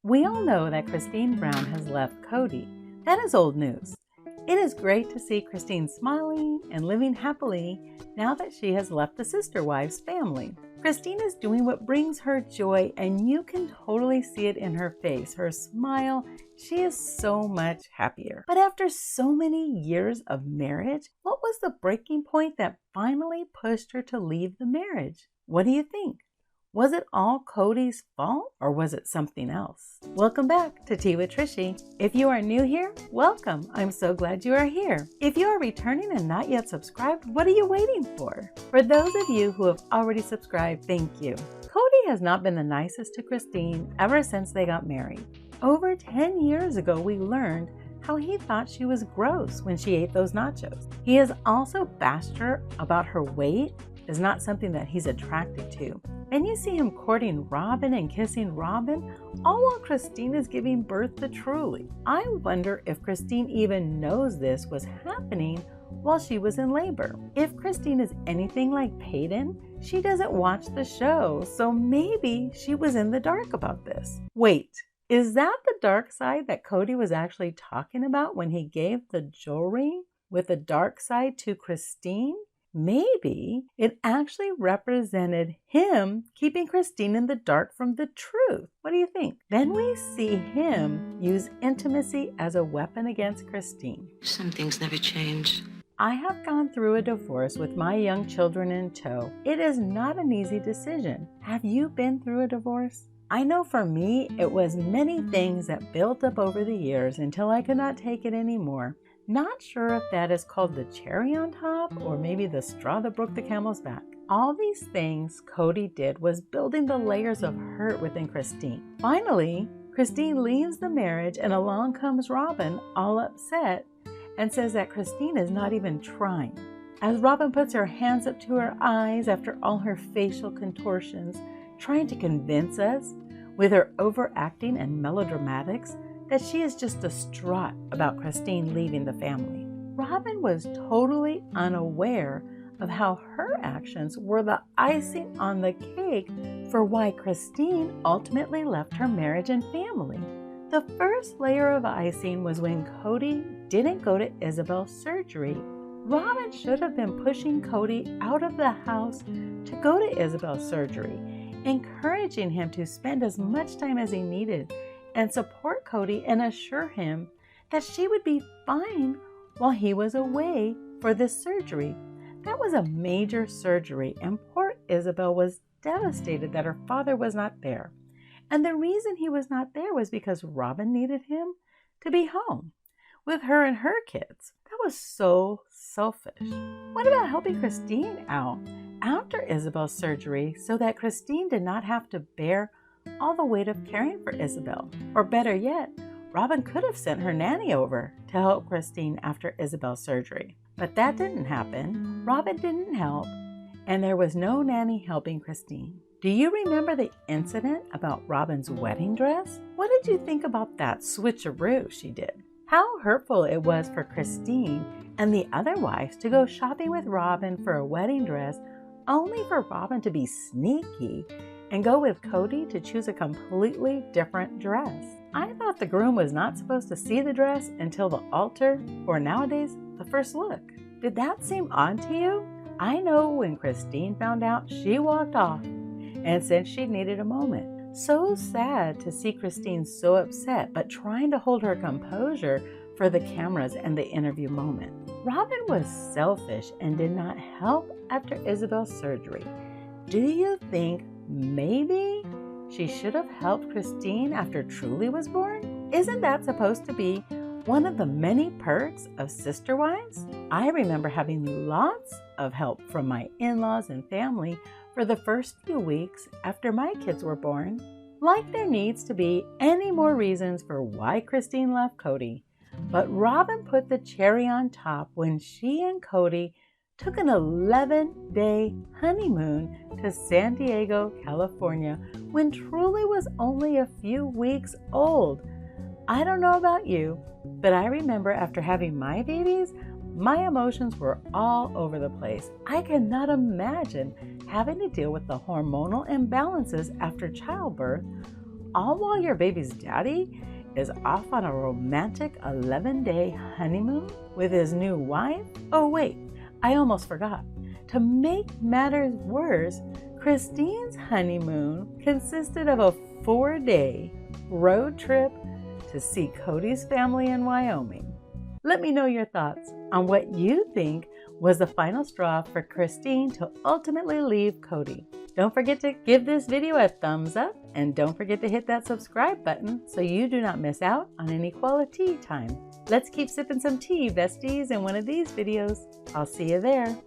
We all know that Christine Brown has left Kody. That is old news. It is great to see Christine smiling and living happily now that she has left the Sister Wives family. Christine is doing what brings her joy, and you can totally see it in her face, her smile. She is so much happier. But after so many years of marriage, what was the breaking point that finally pushed her to leave the marriage? What do you think? Was it all Kody's fault, or was it something else? Welcome back to Tea with Trishy. If you are new here, welcome. I'm so glad you are here. If you are returning and not yet subscribed, what are you waiting for? For those of you who have already subscribed, thank you. Kody has not been the nicest to Christine ever since they got married. Over 10 years ago, we learned how he thought she was gross when she ate those nachos. He has also bashed her about her weight is not something that he's attracted to. Then you see him courting Robyn and kissing Robyn, all while Christine is giving birth to Truly. I wonder if Christine even knows this was happening while she was in labor. If Christine is anything like Peyton, she doesn't watch the show, so maybe she was in the dark about this. Wait, is that the dark side that Kody was actually talking about when he gave the jewelry with the dark side to Christine? Maybe it actually represented him keeping Christine in the dark from the truth. What do you think? Then we see him use intimacy as a weapon against Christine. Some things never change. I have gone through a divorce with my young children in tow. It is not an easy decision. Have you been through a divorce? I know for me, it was many things that built up over the years until I could not take it anymore. Not sure if that is called the cherry on top or maybe the straw that broke the camel's back. All these things Kody did was building the layers of hurt within Christine. Finally, Christine leaves the marriage and along comes Robyn, all upset, and says that Christine is not even trying. As Robyn puts her hands up to her eyes after all her facial contortions, trying to convince us with her overacting and melodramatics that she is just distraught about Christine leaving the family. Robyn was totally unaware of how her actions were the icing on the cake for why Christine ultimately left her marriage and family. The first layer of icing was when Kody didn't go to Isabel's surgery. Robyn should have been pushing Kody out of the house to go to Isabel's surgery, encouraging him to spend as much time as he needed and support Kody and assure him that she would be fine while he was away for this surgery. That was a major surgery, and poor Isabel was devastated that her father was not there. And the reason he was not there was because Robyn needed him to be home with her and her kids. That was so selfish. What about helping Christine out after Isabel's surgery so that Christine did not have to bear all the weight of caring for Isabel? Or better yet, Robyn could have sent her nanny over to help Christine after Isabel's surgery. But that didn't happen. Robyn didn't help, and there was no nanny helping Christine. Do you remember the incident about Robyn's wedding dress? What did you think about that switcheroo she did? How hurtful it was for Christine and the other wives to go shopping with Robyn for a wedding dress, only for Robyn to be sneaky and go with Kody to choose a completely different dress. I thought the groom was not supposed to see the dress until the altar, or nowadays, the first look. Did that seem odd to you? I know when Christine found out, she walked off and said she needed a moment. So sad to see Christine so upset, but trying to hold her composure for the cameras and the interview moment. Robyn was selfish and did not help after Isabel's surgery. Do you think maybe she should have helped Christine after Truly was born? Isn't that supposed to be one of the many perks of sister wives? I remember having lots of help from my in-laws and family for the first few weeks after my kids were born. Like there needs to be any more reasons for why Christine left Kody, but Robyn put the cherry on top when she and Kody took an 11-day honeymoon to San Diego, California, when Truly was only a few weeks old. I don't know about you, but I remember after having my babies, my emotions were all over the place. I cannot imagine having to deal with the hormonal imbalances after childbirth, all while your baby's daddy is off on a romantic 11-day honeymoon with his new wife? Oh wait, I almost forgot. To make matters worse, Christine's honeymoon consisted of a 4-day road trip to see Kody's family in Wyoming. Let me know your thoughts on what you think was the final straw for Christine to ultimately leave Kody. Don't forget to give this video a thumbs up, and don't forget to hit that subscribe button so you do not miss out on any quality time. Let's keep sipping some tea, besties, in one of these videos. I'll see you there.